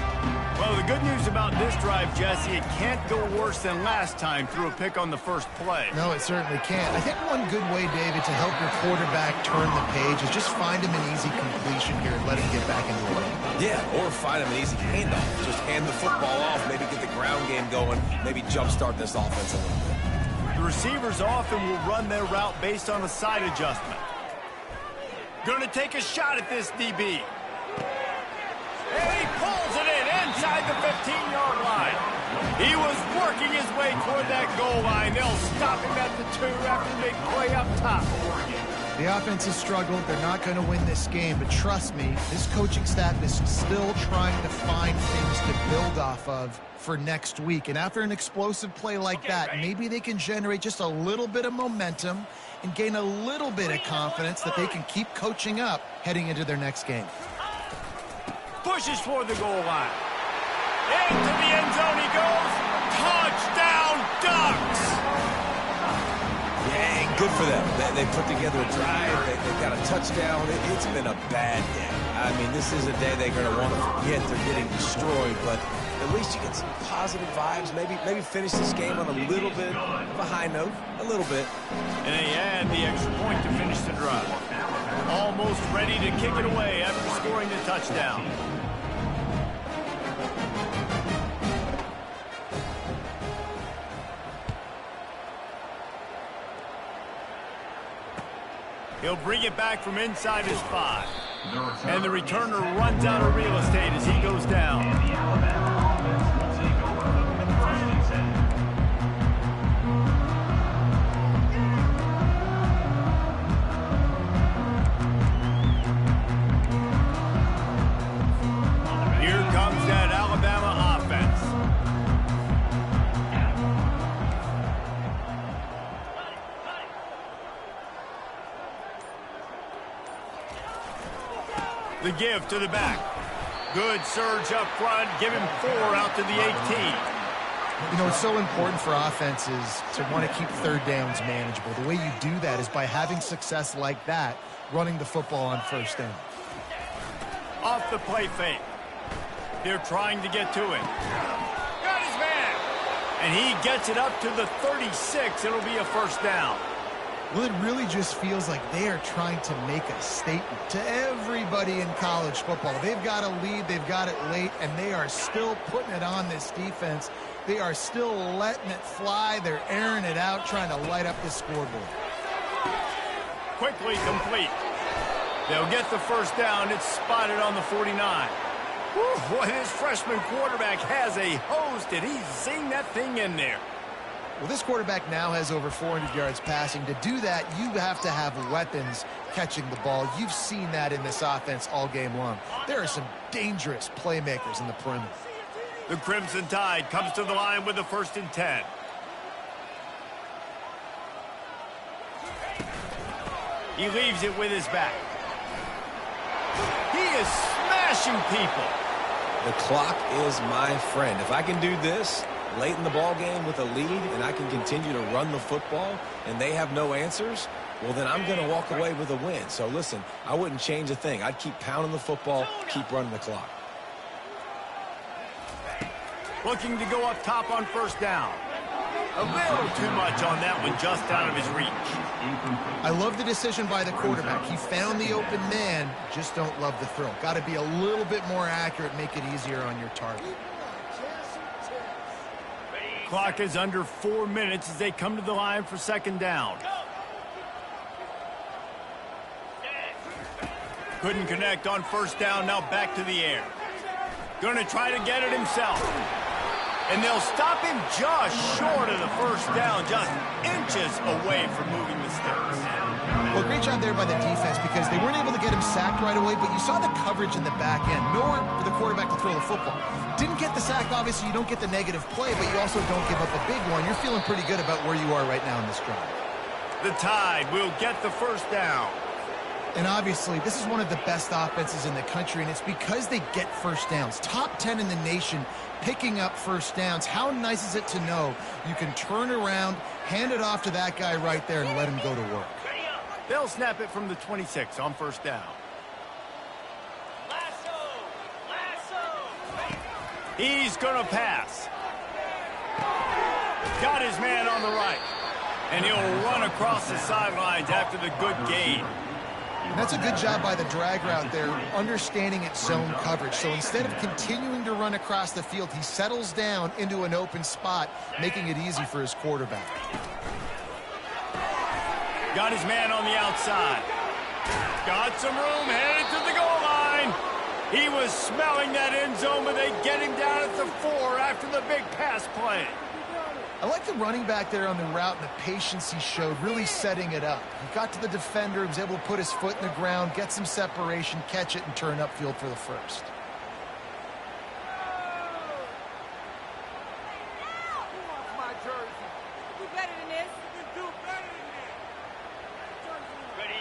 [SPEAKER 1] Well, the good news about this drive, Jesse, it can't go worse than last time through a pick on the first play.
[SPEAKER 2] No, it certainly can't. I think one good way, David, to help your quarterback turn the page is just find him an easy completion here and let him get back into the lane.
[SPEAKER 3] Yeah, or find him an easy handoff. Just hand the football off, maybe get the ground game going, maybe jumpstart this offense a little bit.
[SPEAKER 1] The receivers often will run their route based on a side adjustment. Going to take a shot at this DB. And he pulls it in inside the 15-yard line. He was working his way toward that goal line. They'll stop him at the 2 after the big play up top.
[SPEAKER 2] The offense has struggled. They're not going to win this game, but trust me, this coaching staff is still trying to find things to build off of for next week. And after an explosive play like that, maybe they can generate just a little bit of momentum and gain a little bit of confidence that they can keep coaching up heading into their next game.
[SPEAKER 1] Pushes for the goal line. Into the end zone he goes. Touchdown, Ducks!
[SPEAKER 3] Yeah, and good for them. They put together a drive. They got a touchdown. It's been a bad day. I mean, this is a day they're going to want to forget. They're getting destroyed, but at least you get some positive vibes. Maybe finish this game on a little bit of a high note. A little bit.
[SPEAKER 1] And they add the extra point to finish the drive. Almost ready to kick it away after scoring the touchdown. He'll bring it back from inside his 5. And the returner runs out of real estate as he goes down. Here comes that Alabama offense. The give to the back. Good surge up front. Give him 4 out to the 18.
[SPEAKER 2] You know, it's so important for offenses to want to keep third downs manageable. The way you do that is by having success like that, running the football on first down.
[SPEAKER 1] Off the play fake. They're trying to get to it. Got his man. And he gets it up to the 36. It'll be a first down.
[SPEAKER 2] Well, it really just feels like they are trying to make a statement to everybody in college football. They've got a lead, they've got it late, and they are still putting it on this defense. They are still letting it fly. They're airing it out, trying to light up the scoreboard.
[SPEAKER 1] Quickly complete. They'll get the first down. It's spotted on the 49. Whew, boy, this freshman quarterback has a hose. Did he zing that thing in there?
[SPEAKER 2] Well, this quarterback now has over 400 yards passing. To do that, you have to have weapons catching the ball. You've seen that in this offense all game long. There are some dangerous playmakers in the perimeter.
[SPEAKER 1] The Crimson Tide comes to the line with a 1st and 10. He leaves it with his back. He is smashing people.
[SPEAKER 3] The clock is my friend. If I can do this late in the ball game with a lead and I can continue to run the football and they have no answers, well, then I'm going to walk away with a win. So, listen, I wouldn't change a thing. I'd keep pounding the football, keep running the clock.
[SPEAKER 1] Looking to go up top on first down. A little too much on that one, just out of his reach.
[SPEAKER 2] I love the decision by the quarterback. He found the open man, just don't love the throw. Got to be a little bit more accurate, make it easier on your target.
[SPEAKER 1] Clock is under 4 minutes as they come to the line for 2nd down. Couldn't connect on first down, now back to the air. Gonna try to get it himself. And they'll stop him just short of the first down, just inches away from moving the sticks.
[SPEAKER 2] Well, great job there by the defense because they weren't able to get him sacked right away, but you saw the coverage in the back end. Nowhere for the quarterback to throw the football. Didn't get the sack, obviously you don't get the negative play, but you also don't give up a big one. You're feeling pretty good about where you are right now in this drive.
[SPEAKER 1] The Tide will get the first down.
[SPEAKER 2] And obviously, this is one of the best offenses in the country, and it's because they get first downs. Top 10 in the nation picking up first downs. How nice is it to know you can turn around, hand it off to that guy right there, and let him go to work.
[SPEAKER 1] They'll snap it from the 26 on first down. He's going to pass. Got his man on the right. And he'll run across the sidelines after the good gain.
[SPEAKER 2] That's a good job by the drag route there, understanding its zone coverage. So instead of continuing to run across the field, he settles down into an open spot, making it easy for his quarterback.
[SPEAKER 1] Got his man on the outside. Got some room, headed to the goal line. He was smelling that end zone, but they get him down at the 4 after the big pass play.
[SPEAKER 2] I like the running back there on the route and the patience he showed, really setting it up. He got to the defender, he was able to put his foot in the ground, get some separation, catch it, and turn upfield for the first.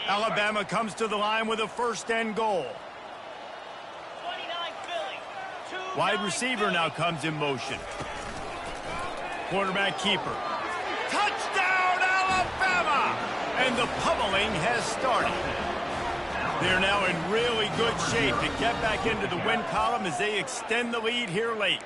[SPEAKER 1] Alabama comes to the line with a 1st and goal. Wide receiver now comes in motion. Quarterback keeper. Touchdown, Alabama! And the pummeling has started. They're now in really good shape to get back into the win column as they extend the lead here late.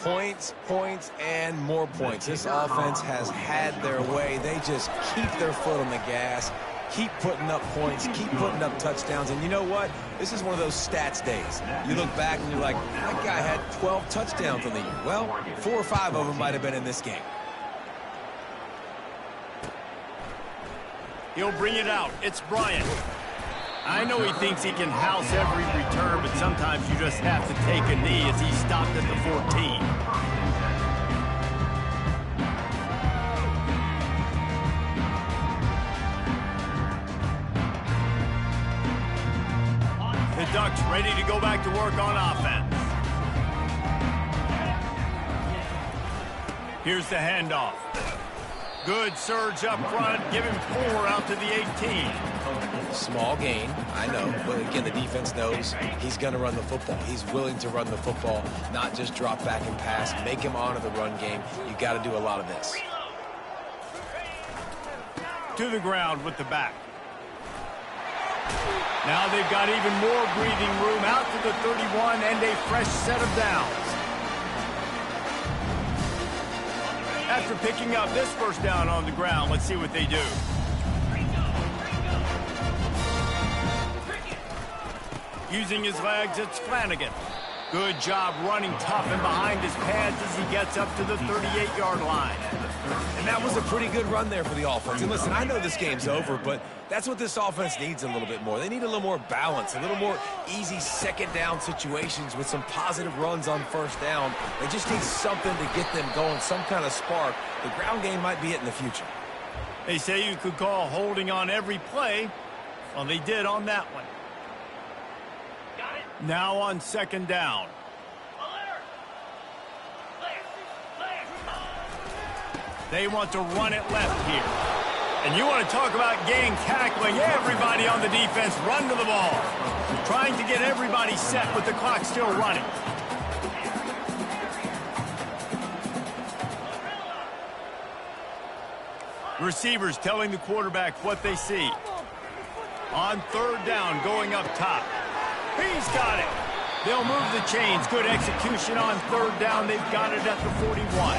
[SPEAKER 3] Points, points, and more points. This offense has had their way. They just keep their foot on the gas, keep putting up points, keep putting up touchdowns. And you know what? This is one of those stats days. You look back and you're like, that guy had 12 touchdowns on the year. Well, 4 or 5 of them might have been in this game.
[SPEAKER 1] He'll bring it out. It's Bryant. I know he thinks he can house every return, but sometimes you just have to take a knee as he stopped at the 14. The Ducks ready to go back to work on offense. Here's the handoff. Good surge up front. Give him 4 out to the 18.
[SPEAKER 3] Small gain, I know, but again, the defense knows he's going to run the football. He's willing to run the football, not just drop back and pass, make him honor the run game. You got to do a lot of this.
[SPEAKER 1] To the ground with the back. Now they've got even more breathing room out to the 31 and a fresh set of downs. After picking up this first down on the ground, let's see what they do. Using his legs, it's Flanagan. Good job running tough and behind his pads as he gets up to the 38-yard line.
[SPEAKER 3] And that was a pretty good run there for the offense. And listen, I know this game's over, but that's what this offense needs a little bit more. They need a little more balance, a little more easy second down situations with some positive runs on first down. They just need something to get them going, some kind of spark. The ground game might be it in the future.
[SPEAKER 1] They say you could call holding on every play. Well, they did on that one. Now on second down. They want to run it left here. And you want to talk about gang tackling. Everybody on the defense run to the ball. Trying to get everybody set with the clock still running. Receivers telling the quarterback what they see. On third down, going up top. He's got it. They'll move the chains. Good execution on third down. They've got it at the 41.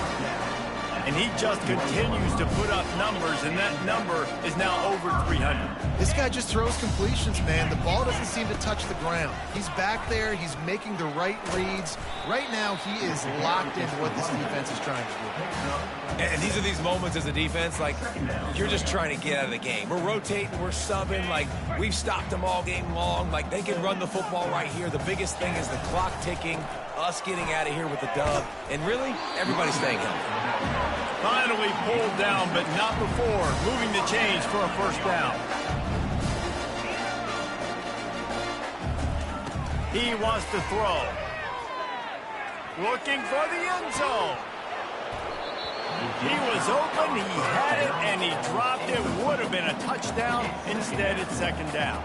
[SPEAKER 1] And he just continues to put up numbers, and that number is now over 300.
[SPEAKER 2] This guy just throws completions, man. The ball doesn't seem to touch the ground. He's back there. He's making the right reads. Right now, he is locked into what this defense is trying to do.
[SPEAKER 3] And these are these moments as a defense, like, you're just trying to get out of the game. We're rotating, we're subbing, like, we've stopped them all game long. Like, they can run the football right here. The biggest thing is the clock ticking, us getting out of here with the dub, and really, everybody staying healthy.
[SPEAKER 1] Finally pulled down, but not before moving the chains for a first down. He wants to throw. Looking for the end zone. He was open, he had it, and he dropped it. Would have been a touchdown. Instead, it's second down.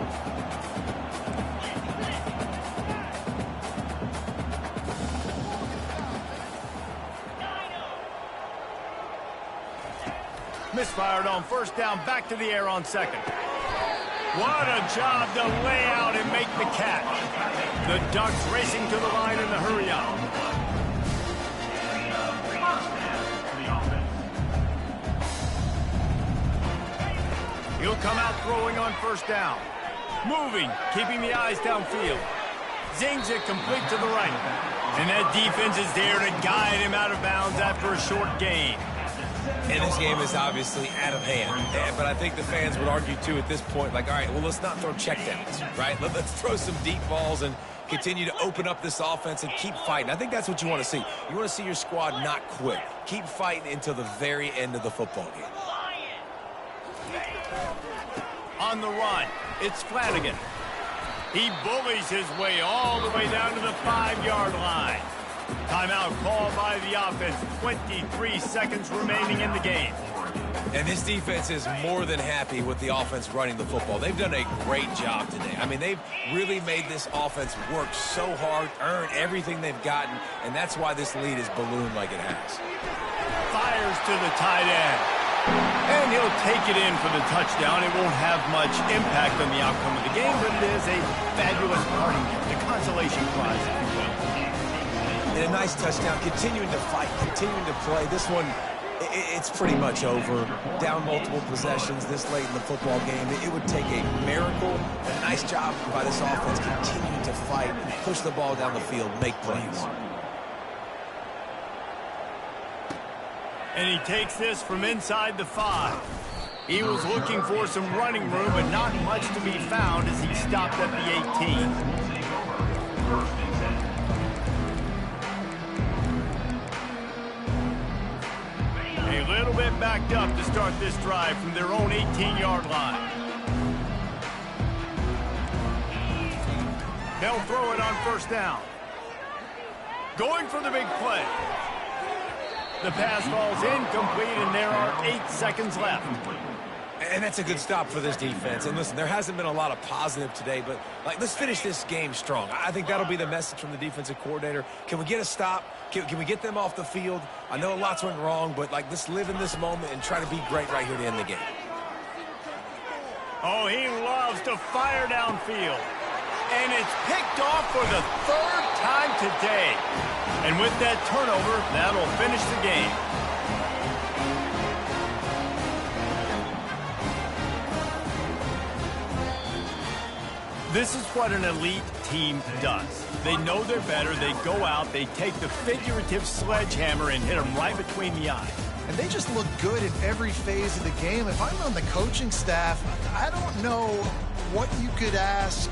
[SPEAKER 1] Misfired on first down, back to the air on second. What a job to lay out and make the catch. The Ducks racing to the line in the hurry up. He'll come out throwing on first down. Moving, keeping the eyes downfield. Zings it complete to the right. And that defense is there to guide him out of bounds after a short gain.
[SPEAKER 3] And this game is obviously out of hand. But I think the fans would argue, too, at this point, like, all right, well, let's not throw checkdowns, right? Let's throw some deep balls and continue to open up this offense and keep fighting. I think that's what you want to see. You want to see your squad not quit. Keep fighting until the very end of the football game.
[SPEAKER 1] On the run, it's Flanagan. He bullies his way all the way down to the 5-yard line. Timeout called by the offense. 23 seconds remaining in the game.
[SPEAKER 3] And this defense is more than happy with the offense running the football. They've done a great job today. I mean, they've really made this offense work so hard, earn everything they've gotten, and that's why this lead is ballooned like it has.
[SPEAKER 1] Fires to the tight end. And he'll take it in for the touchdown. It won't have much impact on the outcome of the game, but it is a fabulous parting gift, a consolation prize, if you will.
[SPEAKER 3] And a nice touchdown, continuing to fight, continuing to play. This one, it's pretty much over. Down multiple possessions this late in the football game. It would take a miracle. A nice job by this offense continuing to fight, push the ball down the field, make plays.
[SPEAKER 1] And he takes this from inside the 5. He was looking for some running room, but not much to be found as he stopped at the 18. A little bit backed up to start this drive from their own 18-yard line. They'll throw it on first down. Going for the big play. The pass falls incomplete, and there are 8 seconds left.
[SPEAKER 3] And that's a good stop for this defense. And listen, there hasn't been a lot of positive today, but let's finish this game strong. I think that'll be the message from the defensive coordinator. Can we get a stop? Can we get them off the field? I know lots went wrong, but let's live in this moment and try to be great right here to end the game.
[SPEAKER 1] Oh, he loves to fire downfield. And it's picked off for the third time today. And with that turnover, that'll finish the game. This is what an elite team does. They know they're better. They go out, they take the figurative sledgehammer and hit them right between the eyes.
[SPEAKER 2] And they just look good in every phase of the game. If I'm on the coaching staff, I don't know what you could ask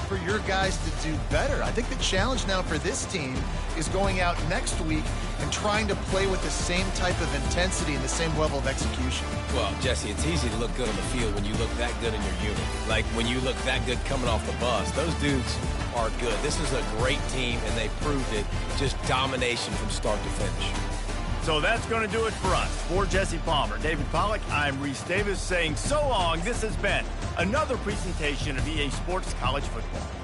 [SPEAKER 2] for your guys to do better. I think the challenge now for this team is going out next week and trying to play with the same type of intensity and the same level of execution.
[SPEAKER 3] Well, Jesse, it's easy to look good on the field when you look that good in your unit. Like when you look that good coming off the bus. Those dudes are good. This is a great team, and they proved it. Just domination from start to finish.
[SPEAKER 1] So that's going to do it for us. For Jesse Palmer, David Pollack, I'm Reese Davis saying so long. This has been another presentation of EA Sports College Football.